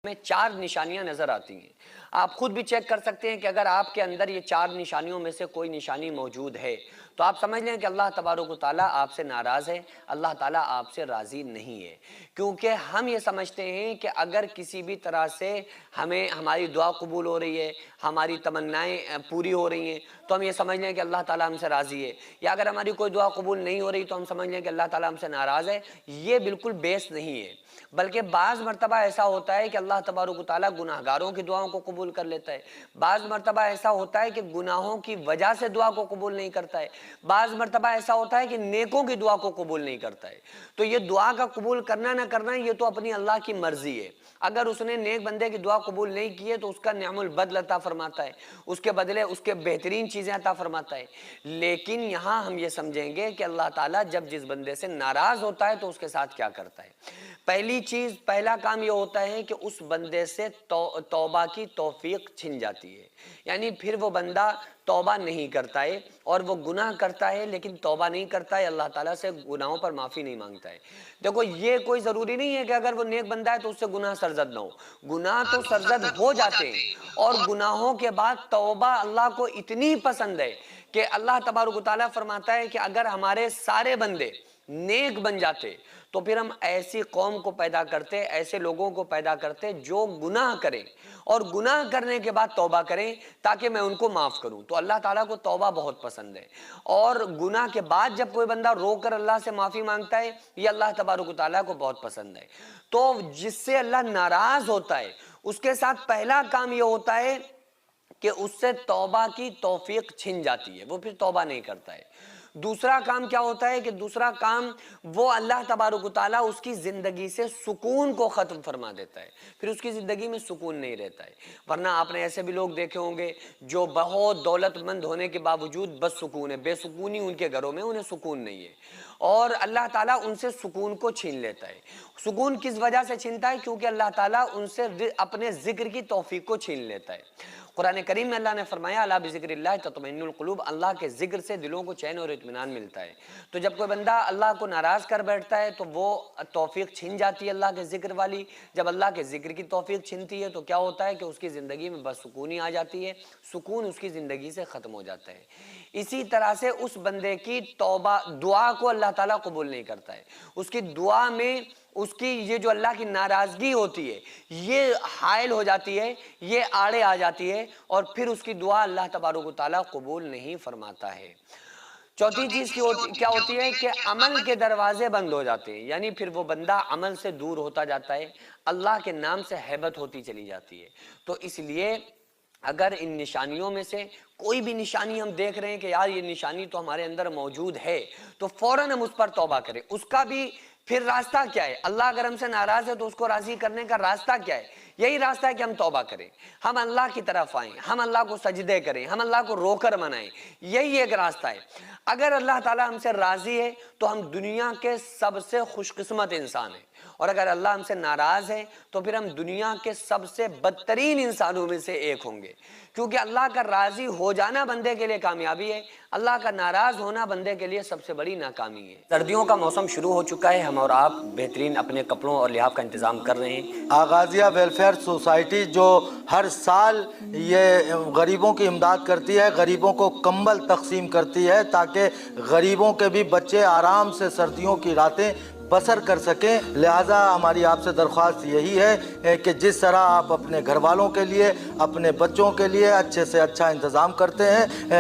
میں 4 نشانیاں نظر آتی ہیں۔ آپ خود بھی چیک کر سکتے ہیں کہ اگر آپ کے اندر یہ 4 نشانیوں میں سے کوئی نشانی موجود ہے تو آپ سمجھ لیں کہ اللہ تبارک و تعالیٰ آپ سے ناراض ہے، اللہ تعالیٰ آپ سے راضی نہیں ہے۔ کیونکہ ہم یہ سمجھتے ہیں کہ اگر کسی بھی طرح سے ہماری دعا قبول ہو رہی ہے، ہماری تمنائیں پوری ہو رہی ہیں تو ہم یہ سمجھ لیں کہ اللہ تعالیٰ ہم سے راضی ہے، یا اگر ہماری کوئی دعا قبول نہیں ہو رہی تو ہم سمجھ لیں کہ اللہ تعالیٰ ہم سے ناراض ہے۔ یہ بالکل بیس نہیں ہے، بلکہ بعض مرتبہ ایسا ہوتا ہے کہ اللہ تبارک و تعالیٰ گناہگاروں کی دعاؤں کو قبول کر لیتا ہے، بعض مرتبہ ایسا ہوتا ہے کہ گناہوں کی وجہ سے دعا کو قبول نہیں کرتا ہے، بعض مرتبہ ایسا ہوتا ہے کہ نیکوں کی دعا کو قبول نہیں کرتا ہے۔ تو یہ دعا کا قبول کرنا نہ کرنا یہ تو اپنی اللہ کی مرضی ہے۔ اگر اس نے نیک بندے کی دعا قبول نہیں کی ہے تو اس کا نعم البدل عطا فرماتا ہے، اس کے بدلے اس کے بہترین چیزیں عطا فرماتا ہے۔ لیکن یہاں ہم یہ سمجھیں گے کہ اللہ تعالیٰ جب جس بندے سے ناراض ہوتا ہے تو اس کے ساتھ کیا کرتا ہے۔ پہلا کام یہ ہوتا ہے کہ اس بندے سے توبہ کی توفیق چھن جاتی ہے، یعنی پھر وہ بندہ توبہ نہیں کرتا ہے، اور وہ گناہ کرتا ہے لیکن توبہ نہیں کرتا ہے، اللہ تعالیٰ سے گناہوں پر معافی نہیں مانگتا ہے۔ دیکھو یہ کوئی ضروری نہیں ہے کہ اگر وہ نیک بندہ ہے تو اس سے گناہ سرزد نہ ہو، گناہ تو سرزد ہو جاتے ہیں، اور گناہوں کے بعد توبہ اللہ کو اتنی پسند ہے کہ اللہ تبارک و تعالیٰ فرماتا ہے کہ اگر ہمارے سارے بندے نیک بن جاتے تو پھر ہم ایسی قوم کو پیدا کرتے، ایسے لوگوں کو پیدا کرتے جو گناہ کریں اور گناہ کرنے کے بعد توبہ کریں تاکہ میں ان کو معاف کروں۔ تو اللہ تعالیٰ کو توبہ بہت پسند ہے، اور گناہ کے بعد جب کوئی بندہ رو کر اللہ سے معافی مانگتا ہے یہ اللہ تبارک و تعالیٰ کو بہت پسند ہے۔ تو جس سے اللہ ناراض ہوتا ہے اس کے ساتھ پہلا کام یہ ہوتا ہے کہ اس سے توبہ کی توفیق چھن جاتی ہے، وہ پھر توبہ نہیں کرتا ہے۔ دوسرا کام کیا ہوتا ہے کہ دوسرا کام وہ اللہ تبارک و تعالیٰ اس کی زندگی سے سکون کو ختم فرما دیتا ہے، پھر اس کی زندگی میں سکون نہیں رہتا ہے۔ ورنہ آپ نے ایسے بھی لوگ دیکھے ہوں گے جو بہت دولت مند ہونے کے باوجود بس سکون ہے، بے سکونی ان کے گھروں میں، انہیں سکون نہیں ہے، اور اللہ تعالیٰ ان سے سکون کو چھین لیتا ہے۔ سکون کس وجہ سے چھینتا ہے؟ کیونکہ اللہ تعالیٰ ان سے اپنے ذکر کی توفیق کو چھین لیتا ہے۔ قرآن کریم میں اللہ نے فرمایا الا بذکر اللہ تطمئن القلوب، اللہ کے ذکر سے دلوں کو چین اور اطمینان ملتا ہے۔ تو جب کوئی بندہ اللہ کو ناراض کر بیٹھتا ہے تو وہ توفیق چھن جاتی ہے اللہ کے ذکر والی۔ جب اللہ کے ذکر کی توفیق چھنتی ہے تو کیا ہوتا ہے کہ اس کی زندگی میں بس سکونی آ جاتی ہے، سکون اس کی زندگی سے ختم ہو جاتا ہے۔ اسی طرح سے اس بندے کی توبہ دعا کو اللہ تعالیٰ قبول نہیں کرتا ہے، اس کی دعا میں اس کی یہ جو اللہ کی ناراضگی ہوتی ہے یہ حائل ہو جاتی ہے، یہ آڑے آ جاتی ہے، اور پھر اس کی دعا اللہ تبارک و تعالیٰ قبول نہیں فرماتا ہے۔ چوتھی چیز کیا ہوتی ہے کہ عمل کے دروازے بند ہو جاتے ہیں، یعنی پھر وہ بندہ عمل سے دور ہوتا جاتا ہے، اللہ کے نام سے ہیبت ہوتی چلی جاتی ہے۔ تو اس لیے اگر ان نشانیوں میں سے کوئی بھی نشانی ہم دیکھ رہے ہیں کہ یار یہ نشانی تو ہمارے اندر موجود ہے تو فوراً ہم اس پر توبہ کریں۔ اس کا بھی پھر راستہ کیا ہے؟ اللہ اگر ہم سے ناراض ہے تو اس کو راضی کرنے کا راستہ کیا ہے؟ یہی راستہ ہے کہ ہم توبہ کریں، ہم اللہ کی طرف آئیں، ہم اللہ کو سجدے کریں، ہم اللہ کو رو کر منائیں، یہی ایک راستہ ہے۔ اگر اللہ تعالیٰ ہم سے راضی ہے تو ہم دنیا کے سب سے خوش قسمت انسان ہیں، اور اگر اللہ ہم سے ناراض ہے تو پھر ہم دنیا کے سب سے بدترین انسانوں میں سے ایک ہوں گے، کیونکہ اللہ کا راضی ہو جانا بندے کے لیے کامیابی ہے، اللہ کا ناراض ہونا بندے کے لیے سب سے بڑی ناکامی ہے۔ سردیوں کا موسم شروع ہو چکا ہے، ہم اور آپ بہترین اپنے کپڑوں اور لحاف کا انتظام کر رہے ہیں۔ آغازیہ ویلفیئر سوسائٹی جو ہر سال یہ غریبوں کی امداد کرتی ہے، غریبوں کو کمبل تقسیم کرتی ہے تاکہ غریبوں کے بھی بچے آرام سے سردیوں کی راتیں بسر کر سکیں، لہٰذا ہماری آپ سے درخواست یہی ہے کہ جس طرح آپ اپنے گھر والوں کے لیے، اپنے بچوں کے لیے اچھے سے اچھا انتظام کرتے ہیں،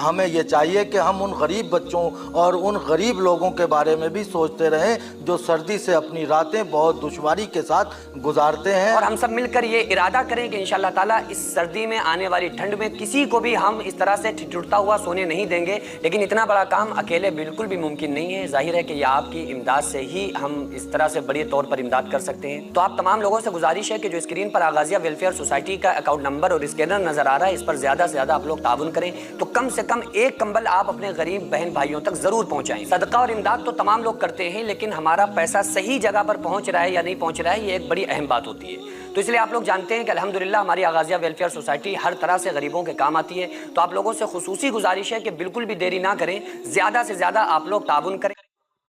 ہمیں یہ چاہیے کہ ہم ان غریب بچوں اور ان غریب لوگوں کے بارے میں بھی سوچتے رہیں جو سردی سے اپنی راتیں بہت دشواری کے ساتھ گزارتے ہیں، اور ہم سب مل کر یہ ارادہ کریں کہ انشاءاللہ تعالیٰ اس سردی میں آنے والی ٹھنڈ میں کسی کو بھی ہم اس طرح سے ٹھٹرتا ہوا سونے نہیں دیں گے۔ لیکن اتنا بڑا کام اکیلے بالکل بھی ممکن نہیں ہے، ظاہر ہے کہ یہ آپ کی امداد سے ہی ہم اس طرح سے بڑے طور پر امداد کر سکتے ہیں۔ تو آپ تمام لوگوں سے گزارش ہے کہ جو اسکرین پر آغازیہ ویلفیئر سوسائٹی کا اکاؤنٹ نمبر اور اسکینر نظر آ رہا ہے اس پر زیادہ سے زیادہ آپ لوگ تعاون کریں، تو کم سے کم ایک کمبل آپ اپنے غریب بہن بھائیوں تک ضرور پہنچائیں۔ صدقہ اور امداد تو تمام لوگ کرتے ہیں، لیکن ہمارا پیسہ صحیح جگہ پر پہنچ رہا ہے یا نہیں پہنچ رہا ہے یہ ایک بڑی اہم بات ہوتی ہے۔ تو اس لیے آپ لوگ جانتے ہیں کہ الحمدللہ ہماری آغازیہ ویلفیئر سوسائٹی ہر طرح سے غریبوں کے کام آتی ہے۔ تو آپ لوگوں سے خصوصی گزارش ہے کہ بالکل بھی دیری نہ کریں، زیادہ سے زیادہ آپ لوگ تعاون کریں۔